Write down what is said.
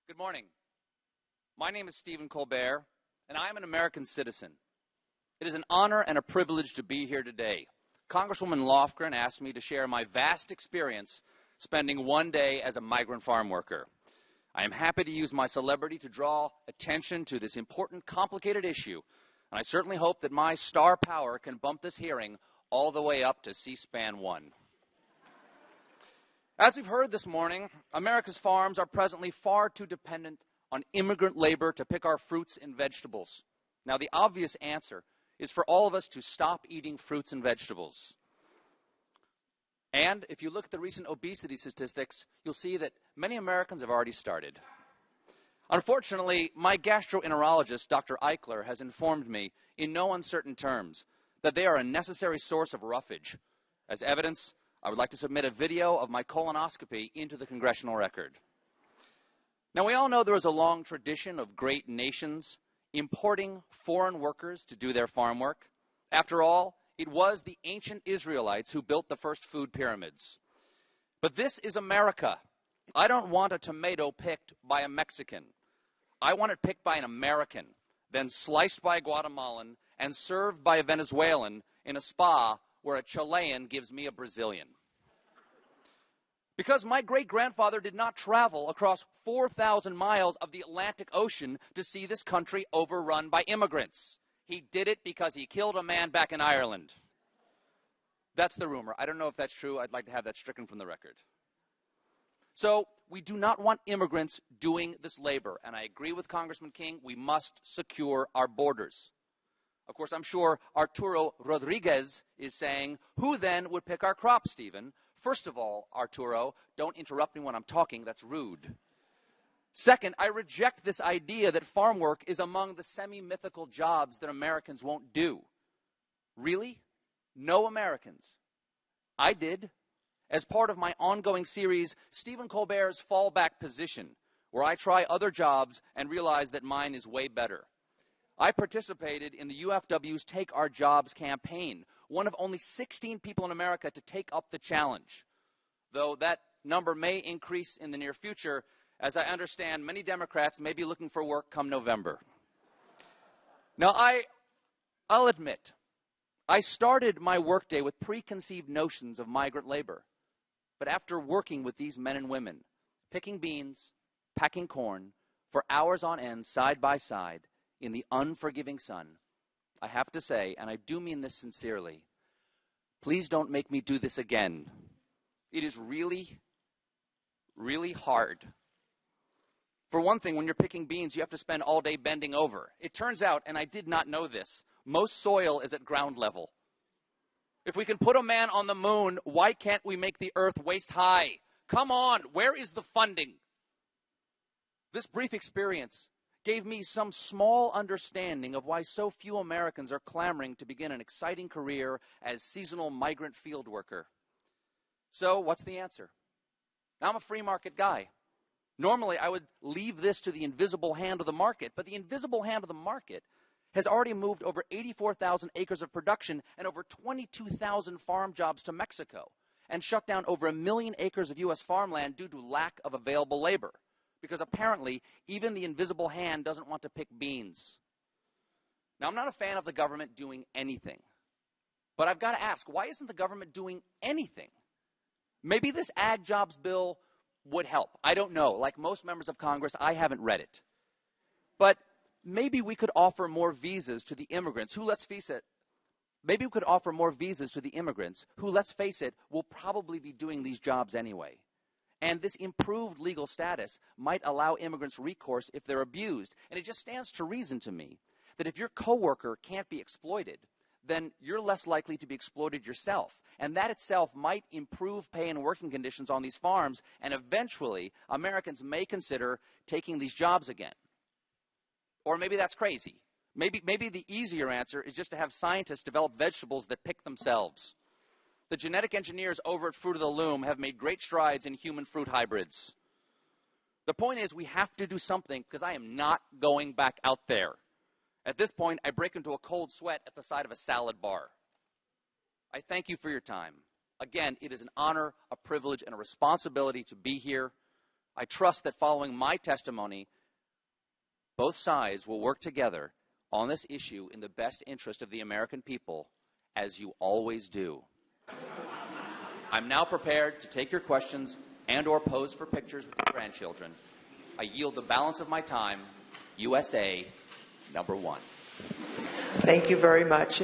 Good morning. My name is Stephen Colbert, and I am an American citizen. It is an honor and a privilege to be here today. Congresswoman Lofgren asked me to share my vast experience spending one day as a migrant farm worker. I am happy to use my celebrity to draw attention to this important, complicated issue, and I certainly hope that my star power can bump this hearing all the way up to C-SPAN 1. As we've heard this morning, America's farms are presently far too dependent on immigrant labor to pick our fruits and vegetables. Now, the obvious answer is for all of us to stop eating fruits and vegetables. And if you look at the recent obesity statistics, you'll see that many Americans have already started. Unfortunately, my gastroenterologist, Dr. Eichler, has informed me in no uncertain terms that they are a necessary source of roughage. As evidence, I would like to submit a video of my colonoscopy into the congressional record. Now, we all know there is a long tradition of great nations importing foreign workers to do their farm work. After all, it was the ancient Israelites who built the first food pyramids. But this is America. I don't want a tomato picked by a Mexican. I want it picked by an American, then sliced by a Guatemalan, and served by a Venezuelan in a spa where a Chilean gives me a Brazilian. Because my great-grandfather did not travel across 4,000 miles of the Atlantic Ocean to see this country overrun by immigrants. He did it because he killed a man back in Ireland. That's the rumor. I don't know if that's true. I'd like to have that stricken from the record. So we do not want immigrants doing this labor. And I agree with Congressman King, we must secure our borders. Of course, I'm sure Arturo Rodriguez is saying, who then would pick our crops, Stephen? First of all, Arturo, don't interrupt me when I'm talking. That's rude. Second, I reject this idea that farm work is among the semi-mythical jobs that Americans won't do. Really? No Americans. I did. As part of my ongoing series, Stephen Colbert's Fallback Position, where I try other jobs and realize that mine is way better. I participated in the UFW's Take Our Jobs campaign, one of only 16 people in America to take up the challenge. Though that number may increase in the near future, as I understand many Democrats may be looking for work come November. Now, I'll admit, I started my workday with preconceived notions of migrant labor. But after working with these men and women, picking beans, packing corn, for hours on end, side by side, in the unforgiving sun, I have to say, and I do mean this sincerely, please don't make me do this again. It is really, really hard. For one thing, when you're picking beans, you have to spend all day bending over. It turns out, and I did not know this, most soil is at ground level. If we can put a man on the moon, why can't we make the earth waist high? Come on, where is the funding? This brief experience gave me some small understanding of why so few Americans are clamoring to begin an exciting career as seasonal migrant field worker. So, what's the answer? I'm a free market guy. Normally, I would leave this to the invisible hand of the market, but the invisible hand of the market has already moved over 84,000 acres of production and over 22,000 farm jobs to Mexico, and shut down over 1 million acres of U.S. farmland due to lack of available labor. Because apparently, even the invisible hand doesn't want to pick beans. Now, I'm not a fan of the government doing anything. But I've got to ask, why isn't the government doing anything? Maybe this ag jobs bill would help. I don't know. Like most members of Congress, I haven't read it. But maybe we could offer more visas to the immigrants who, let's face it, will probably be doing these jobs anyway. And this improved legal status might allow immigrants recourse if they're abused. And it just stands to reason to me that if your coworker can't be exploited, then you're less likely to be exploited yourself. And that itself might improve pay and working conditions on these farms, and eventually Americans may consider taking these jobs again. Or maybe that's crazy. Maybe the easier answer is just to have scientists develop vegetables that pick themselves. The genetic engineers over at Fruit of the Loom have made great strides in human fruit hybrids. The point is we have to do something because I am not going back out there. At this point, I break into a cold sweat at the side of a salad bar. I thank you for your time. Again, it is an honor, a privilege, and a responsibility to be here. I trust that following my testimony, both sides will work together on this issue in the best interest of the American people, as you always do. I'm now prepared to take your questions and or pose for pictures with your grandchildren. I yield the balance of my time. USA, number one. Thank you very much.